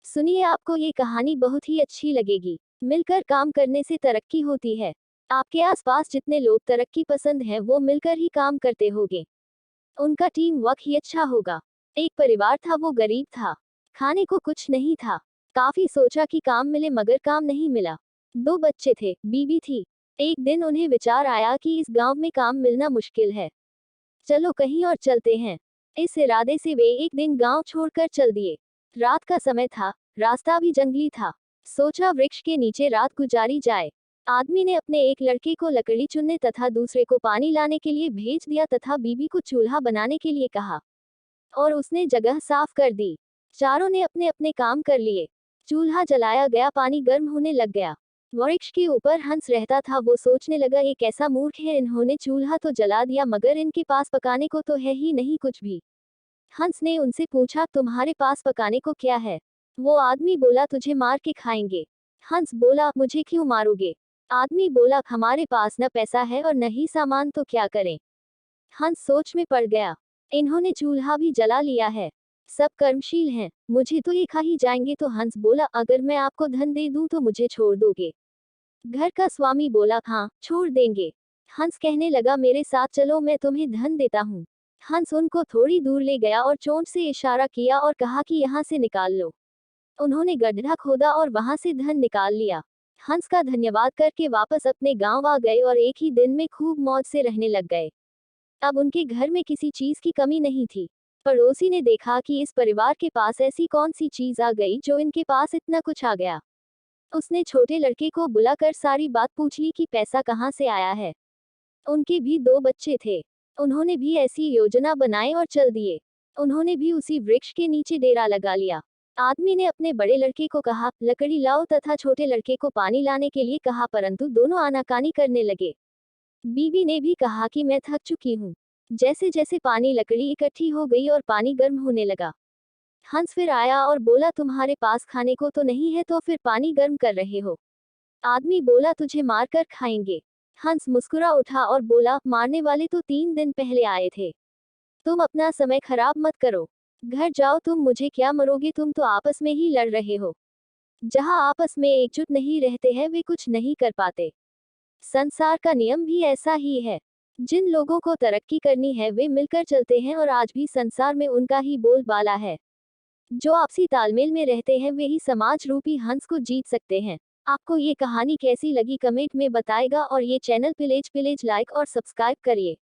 सुनिए, आपको ये कहानी बहुत ही अच्छी लगेगी। मिलकर काम करने से तरक्की होती है। आपके आसपास जितने लोग तरक्की पसंद हैं वो मिलकर ही काम करते होंगे। उनका टीम वर्क ही अच्छा होगा। एक परिवार था, वो गरीब था। खाने को कुछ नहीं था। काफी सोचा कि काम मिले मगर काम नहीं मिला। दो बच्चे थे, बीवी थी। एक दिन उन्हें विचार आया कि इस गांव में काम मिलना मुश्किल है। चलो कहीं और चलते हैं। इस इरादे से वे एक दिन गांव छोड़कर चल दिए। रात का समय था, रास्ता भी जंगली था। सोचा वृक्ष के नीचे रात गुजारी जाए। आदमी ने अपने एक लड़के को लकड़ी चुनने तथा दूसरे को पानी लाने के लिए भेज दिया तथा बीबी को चूल्हा बनाने के लिए कहा और उसने जगह साफ कर दी। चारों ने अपने अपने काम कर लिए। चूल्हा जलाया गया, पानी गर्म होने लग गया। वृक्ष के ऊपर हंस रहता था। वो सोचने लगा, एक ऐसा मूर्ख है, इन्होंने चूल्हा तो जला दिया मगर इनके पास पकाने को तो है ही नहीं कुछ भी। हंस ने उनसे पूछा, तुम्हारे पास पकाने को क्या है? वो आदमी बोला, तुझे मार के खाएंगे। हंस बोला, मुझे क्यों मारोगे? आदमी बोला, हमारे पास न पैसा है और न ही सामान, तो क्या करें? हंस सोच में पड़ गया। इन्होंने चूल्हा भी जला लिया है। सब कर्मशील हैं, मुझे तो ये खा ही जाएंगे। तो हंस बोला, अगर मैं आपको धन दे दूं तो मुझे छोड़ दोगे? घर का स्वामी बोला, हाँ छोड़ देंगे। हंस कहने लगा, मेरे साथ चलो, मैं तुम्हें धन देता हूँ। हंस उनको थोड़ी दूर ले गया और चोंच से इशारा किया और कहा कि यहाँ से निकाल लो। उन्होंने गड्ढा खोदा और वहां से धन निकाल लिया। हंस का धन्यवाद करके वापस अपने गांव आ गए और एक ही दिन में खूब मौज से रहने लग गए। अब उनके घर में किसी चीज की कमी नहीं थी। पड़ोसी ने देखा कि इस परिवार के पास ऐसी कौन सी चीज आ गई जो इनके पास इतना कुछ आ गया। उसने छोटे लड़के को बुलाकर सारी बात पूछ ली कि पैसा कहाँ से आया है। उनके भी दो बच्चे थे। उन्होंने भी ऐसी योजना बनाई और चल दिए। उन्होंने भी उसी वृक्ष के नीचे डेरा लगा लिया। आदमी ने अपने बड़े लड़के को कहा, लकड़ी लाओ, तथा छोटे लड़के को पानी लाने के लिए कहा, परंतु दोनों आनाकानी करने लगे। बीवी ने भी कहा कि मैं थक चुकी हूँ। जैसे जैसे पानी लकड़ी इकट्ठी हो गई और पानी गर्म होने लगा। हंस फिर आया और बोला, तुम्हारे पास खाने को तो नहीं है तो फिर पानी गर्म कर रहे हो? आदमी बोला, तुझे मार कर खाएंगे। हंस मुस्कुरा उठा और बोला, मारने वाले तो 3 दिन पहले आए थे। तुम अपना समय खराब मत करो। घर जाओ, तुम मुझे क्या मरोगे, तुम तो आपस में ही लड़ रहे हो। जहाँ आपस में एकजुट नहीं रहते हैं वे कुछ नहीं कर पाते। संसार का नियम भी ऐसा ही है। जिन लोगों को तरक्की करनी है वे मिलकर चलते हैं और आज भी संसार में उनका ही बोलबाला है। जो आपसी तालमेल में रहते हैं वे ही समाज रूपी हंस को जीत सकते हैं। आपको ये कहानी कैसी लगी कमेंट में बताएगा और ये चैनल प्लीज लाइक और सब्सक्राइब करिए।